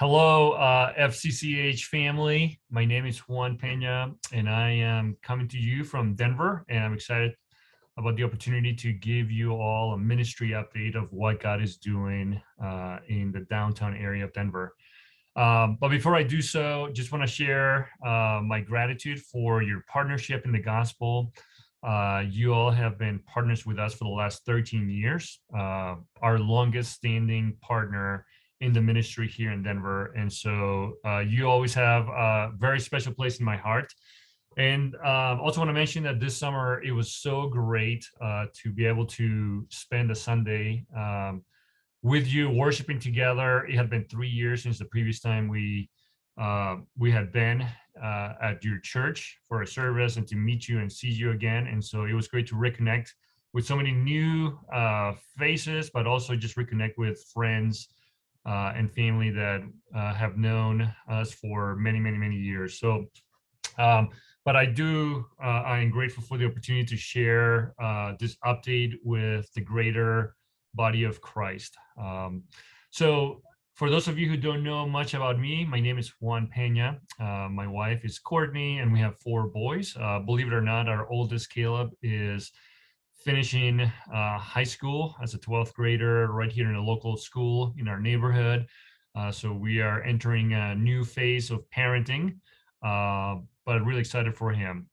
Hello, FCCH family. My name is Juan Pea, and I am coming to you from Denver. And I'm excited about the opportunity to give you all a ministry update of what God is doing in the downtown area of Denver. But before I do so, just want to share my gratitude for your partnership in the gospel. You all have been partners with us for the last 13 years, our longest standing partner in the ministry here in Denver. And so you always have a very special place in my heart. And also want to mention that this summer, it was so great to be able to spend a Sunday with you worshiping together. It had been 3 years since the previous time we had been at your church for a service and to meet you and see you again. And so it was great to reconnect with so many new faces, but also just reconnect with friends and family that have known us for many, many, many years. So, but I am grateful for the opportunity to share this update with the greater body of Christ. So for those of you who don't know much about me, my name is Juan Pea. My wife is Courtney, and we have 4 boys. Believe it or not, our oldest, Caleb, is finishing high school as a 12th grader right here in a local school in our neighborhood. So we are entering a new phase of parenting, but really excited for him.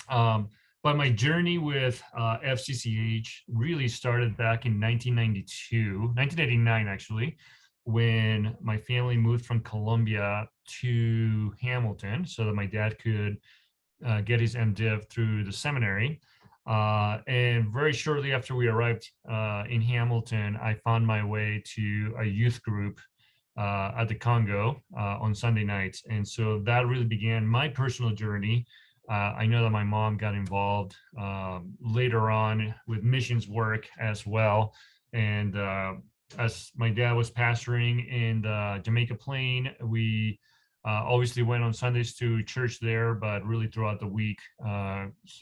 But my journey with FCCH really started back in 1989 actually, when my family moved from Colombia to Hamilton so that my dad could get his MDiv through the seminary. And very shortly after we arrived in Hamilton, I found my way to a youth group at the Congo on Sunday nights. And so that really began my personal journey. I know that my mom got involved later on with missions work as well. And as my dad was pastoring in the Jamaica Plain, we obviously went on Sundays to church there, but really throughout the week,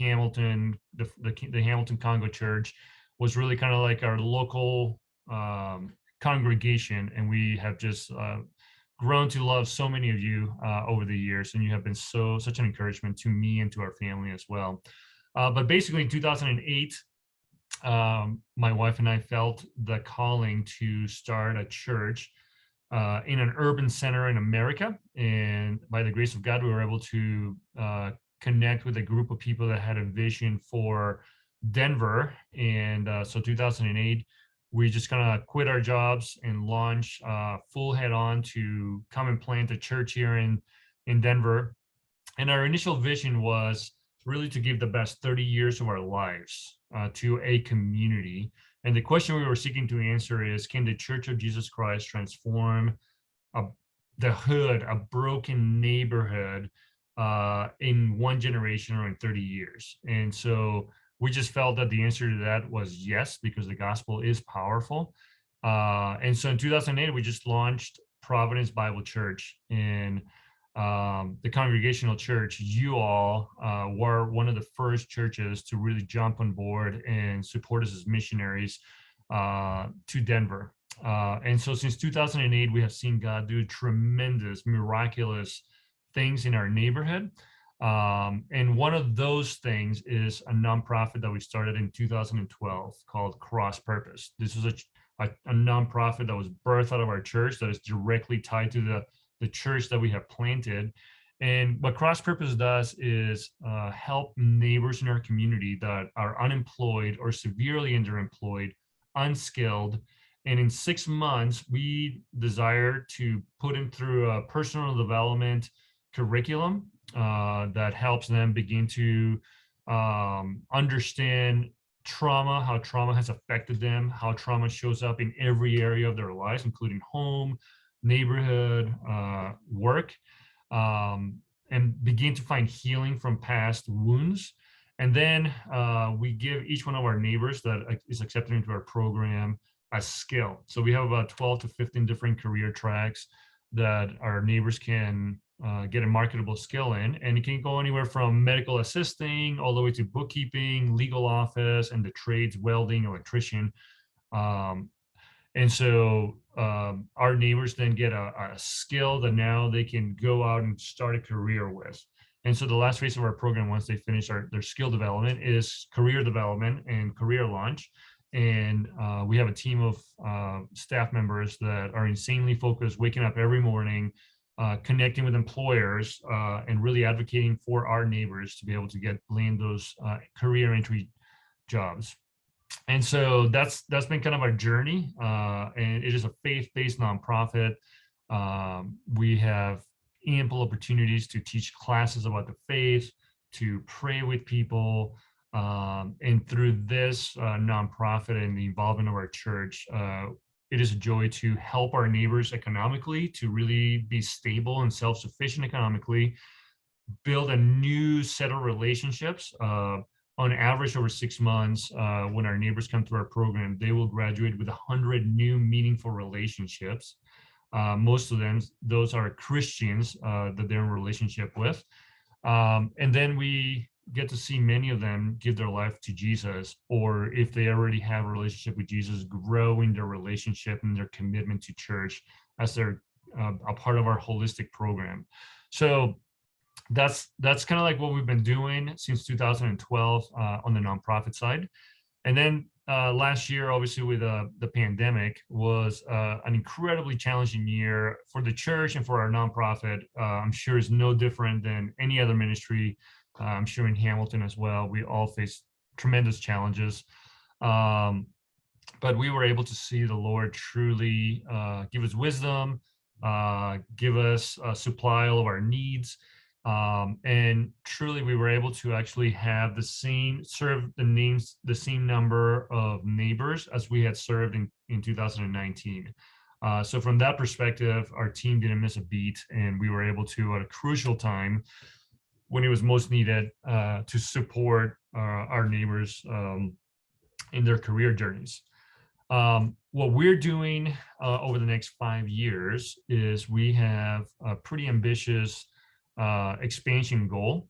Hamilton, the Hamilton Congo Church was really kind of like our local congregation. And we have just grown to love so many of you over the years, and you have been such an encouragement to me and to our family as well. But basically in 2008, my wife and I felt the calling to start a church in an urban center in America. And by the grace of God, we were able to connect with a group of people that had a vision for Denver. And so 2008, we just kind of quit our jobs and launch full head on to come and plant a church here in Denver. And our initial vision was really to give the best 30 years of our lives to a community. And the question we were seeking to answer is, can the Church of Jesus Christ transform the hood, a broken neighborhood, in 1 generation or in 30 years? And so we just felt that the answer to that was yes, because the gospel is powerful. And so in 2008, we just launched Providence Bible Church. And the Congregational Church, you all were one of the first churches to really jump on board and support us as missionaries to Denver. And so since 2008, we have seen God do tremendous, miraculous things in our neighborhood. And one of those things is a nonprofit that we started in 2012 called CrossPurpose. This is a nonprofit that was birthed out of our church that is directly tied to the church that we have planted. And what CrossPurpose does is help neighbors in our community that are unemployed or severely underemployed, unskilled. And in 6 months, we desire to put them through a personal development curriculum that helps them begin to understand trauma, how trauma has affected them, how trauma shows up in every area of their lives, including home, neighborhood, work, and begin to find healing from past wounds. And then we give each one of our neighbors that is accepted into our program a skill. So we have about 12 to 15 different career tracks that our neighbors can get a marketable skill in. And it can go anywhere from medical assisting all the way to bookkeeping, legal office, and the trades, welding, electrician. And so our neighbors then get a skill that now they can go out and start a career with. And so the last phase of our program, once they finish their skill development, is career development and career launch. And we have a team of staff members that are insanely focused, waking up every morning, connecting with employers, and really advocating for our neighbors to be able to land those career entry jobs. And so that's been kind of our journey, and it is a faith-based nonprofit. We have ample opportunities to teach classes about the faith, to pray with people, and through this nonprofit and the involvement of our church, it is a joy to help our neighbors economically, to really be stable and self-sufficient economically, build a new set of relationships. On average, over 6 months, when our neighbors come through our program, they will graduate with 100 new meaningful relationships. Most of them, those are Christians that they're in relationship with. And then we get to see many of them give their life to Jesus, or if they already have a relationship with Jesus, grow in their relationship and their commitment to church as they're a part of our holistic program. So that's kind of like what we've been doing since 2012 on the nonprofit side. And then last year, obviously with the pandemic, was an incredibly challenging year for the church and for our nonprofit. I'm sure it's no different than any other ministry. I'm sure in Hamilton as well, we all face tremendous challenges. But we were able to see the Lord truly give us wisdom, give us supply all of our needs. And truly we were able to actually have serve the same number of neighbors as we had served in 2019. So from that perspective, our team didn't miss a beat, and we were able to, at a crucial time when it was most needed, to support our neighbors in their career journeys. What we're doing over the next 5 years is we have a pretty ambitious expansion goal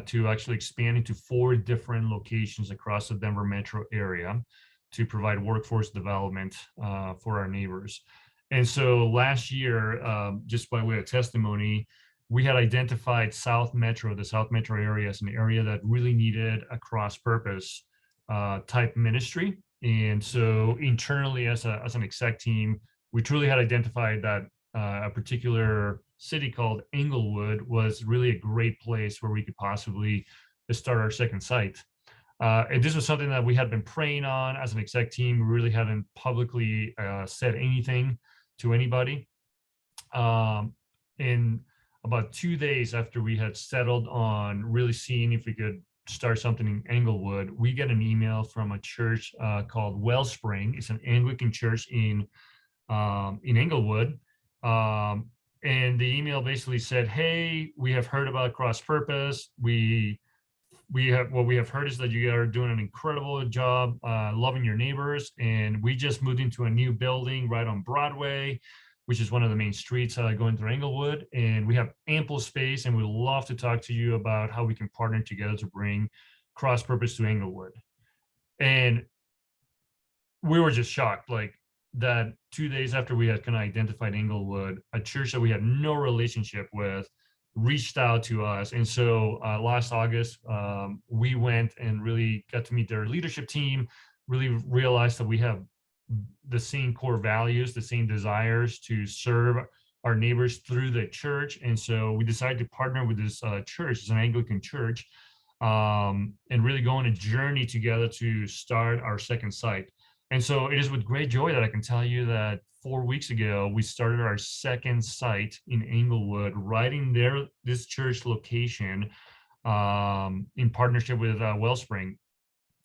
to actually expand into 4 different locations across the Denver metro area to provide workforce development for our neighbors. And so last year, just by way of testimony, we had identified the South Metro area as an area that really needed a cross-purpose type ministry. And so internally as an exec team, we truly had identified that a particular city called Englewood was really a great place where we could possibly start our second site. And this was something that we had been praying on as an exec team. We really hadn't publicly said anything to anybody. And about 2 days after we had settled on really seeing if we could start something in Englewood, we get an email from a church called Wellspring. It's an Anglican church in Englewood. And the email basically said, "Hey, we have heard about CrossPurpose. What we have heard is that you are doing an incredible job loving your neighbors, and we just moved into a new building right on Broadway, which is one of the main streets going through Englewood, and we have ample space, and we'd love to talk to you about how we can partner together to bring CrossPurpose to Englewood." And we were just shocked, like, that 2 days after we had kind of identified Englewood, a church that we had no relationship with reached out to us. And so last August, we went and really got to meet their leadership team, really realized that we have the same core values, the same desires to serve our neighbors through the church. And so we decided to partner with this church. It's an Anglican church, and really go on a journey together to start our second site. And so it is with great joy that I can tell you that 4 weeks ago, we started our second site in Englewood, right in this church location, in partnership with Wellspring.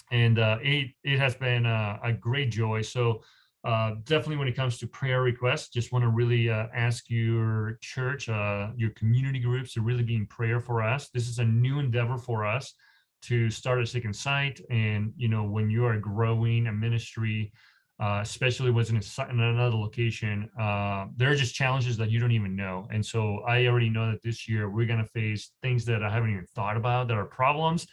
And it has been a great joy. So definitely when it comes to prayer requests, just want to really ask your church, your community groups to really be in prayer for us. This is a new endeavor for us to start a second site. And, when you are growing a ministry, especially when it's in another location, there are just challenges that you don't even know. And so I already know that this year we're going to face things that I haven't even thought about that are problems.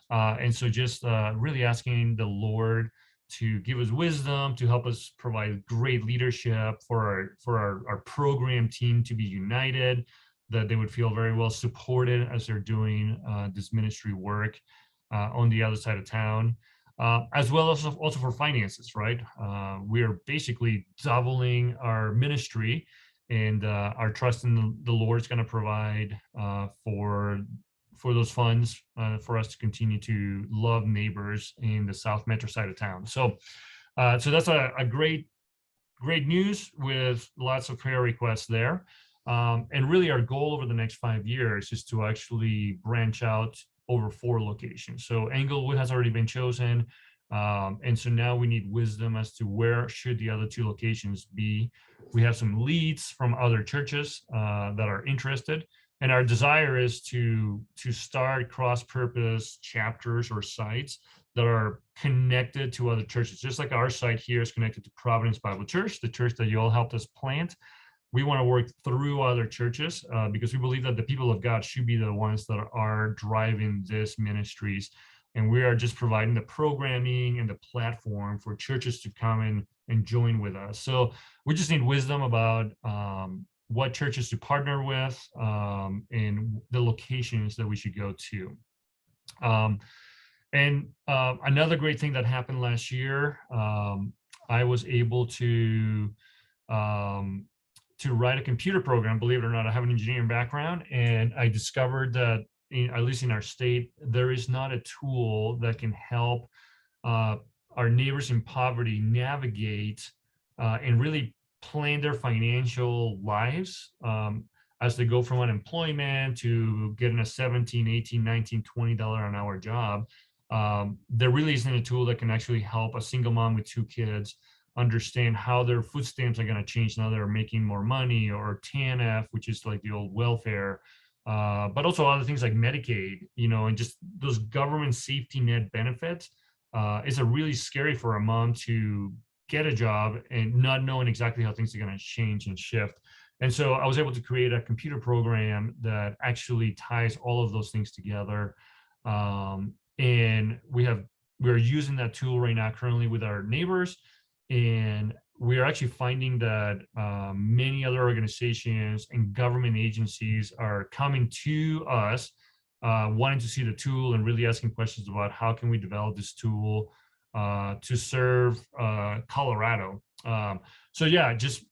And so just really asking the Lord to give us wisdom, to help us provide great leadership for our program team to be united, that they would feel very well supported as they're doing this ministry work on the other side of town, as well as also for finances, right? We are basically doubling our ministry, and our trust in the Lord is going to provide for those funds for us to continue to love neighbors in the South Metro side of town. So that's a great news with lots of prayer requests there. And really our goal over the next 5 years is to actually branch out over 4 locations. So Englewood has already been chosen. And so now we need wisdom as to where should the other 2 locations be. We have some leads from other churches that are interested. And our desire is to start cross-purpose chapters or sites that are connected to other churches. Just like our site here is connected to Providence Bible Church, the church that you all helped us plant. We want to work through other churches because we believe that the people of God should be the ones that are driving this ministries. And we are just providing the programming and the platform for churches to come in and join with us. So we just need wisdom about what churches to partner with and the locations that we should go to. And another great thing that happened last year, I was able to write a computer program. Believe it or not, I have an engineering background, and I discovered that at least in our state, there is not a tool that can help our neighbors in poverty navigate and really plan their financial lives as they go from unemployment to getting a $17, $18, $19, $20 an hour job. There really isn't a tool that can actually help a single mom with 2 kids understand how their food stamps are going to change now they're making more money, or TANF, which is like the old welfare, but also other things like Medicaid, and just those government safety net benefits. It's really scary for a mom to get a job and not knowing exactly how things are going to change and shift. And so I was able to create a computer program that actually ties all of those things together. And we're using that tool right now currently with our neighbors. And we are actually finding that many other organizations and government agencies are coming to us wanting to see the tool and really asking questions about how can we develop this tool to serve Colorado. So yeah, just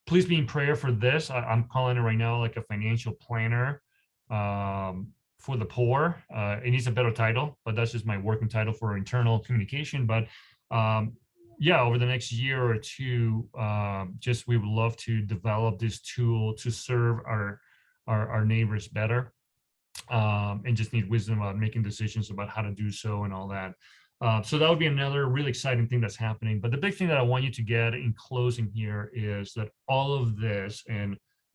please be in prayer for this. I'm calling it right now like a financial planner for the poor. It needs a better title, but that's just my working title for internal communication. But yeah, over the next year or 2, just we would love to develop this tool to serve our neighbors better, and just need wisdom about making decisions about how to do so and all that. So that would be another really exciting thing that's happening. But the big thing that I want you to get in closing here is that all of this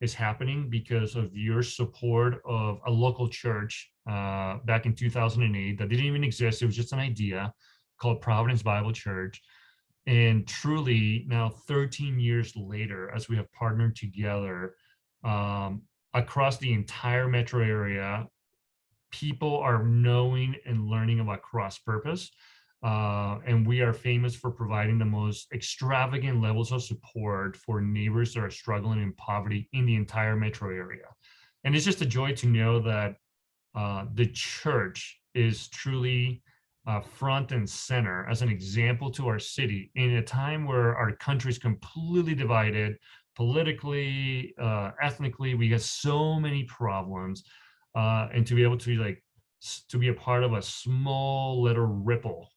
is happening because of your support of a local church back in 2008 that didn't even exist. It was just an idea called Providence Bible Church. And truly now 13 years later, as we have partnered together across the entire metro area, people are knowing and learning about CrossPurpose. And we are famous for providing the most extravagant levels of support for neighbors that are struggling in poverty in the entire metro area. And it's just a joy to know that the church is truly front and center as an example to our city in a time where our country is completely divided politically, ethnically. We got so many problems, and to be able to be a part of a small little ripple,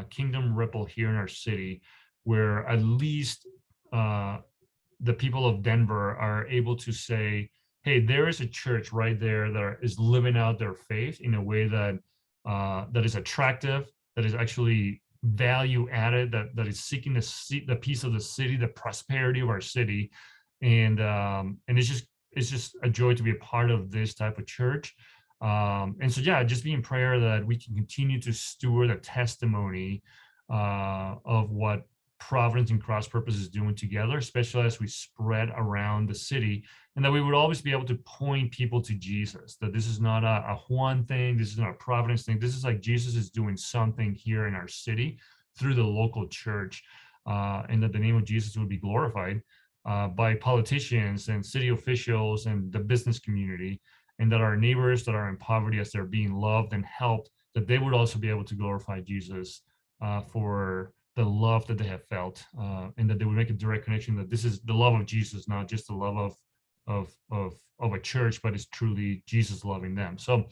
kingdom ripple here in our city, where at least the people of Denver are able to say, hey, there is a church right there that is living out their faith in a way that that is attractive, that is actually value added, that is seeking the peace of the city, the prosperity of our city. And it's just a joy to be a part of this type of church. And so, yeah, just be in prayer that we can continue to steward a testimony of what Providence and CrossPurpose is doing together, especially as we spread around the city, and that we would always be able to point people to Jesus, that this is not a Juan thing, this is not a Providence thing, this is like Jesus is doing something here in our city through the local church, and that the name of Jesus would be glorified by politicians and city officials and the business community, and that our neighbors that are in poverty, as they're being loved and helped, that they would also be able to glorify Jesus for the love that they have felt, and that they would make a direct connection that this is the love of Jesus, not just the love of a church, but it's truly Jesus loving them. So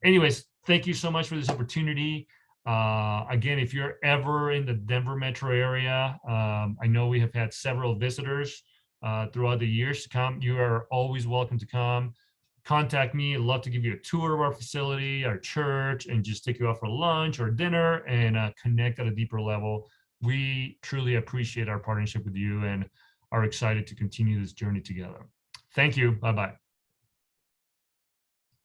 anyways, thank you so much for this opportunity. Again, if you're ever in the Denver metro area, I know we have had several visitors throughout the years to come. You are always welcome to come. Contact me. I'd love to give you a tour of our facility, our church, and just take you out for lunch or dinner and connect at a deeper level. We truly appreciate our partnership with you and are excited to continue this journey together. Thank you. Bye-bye.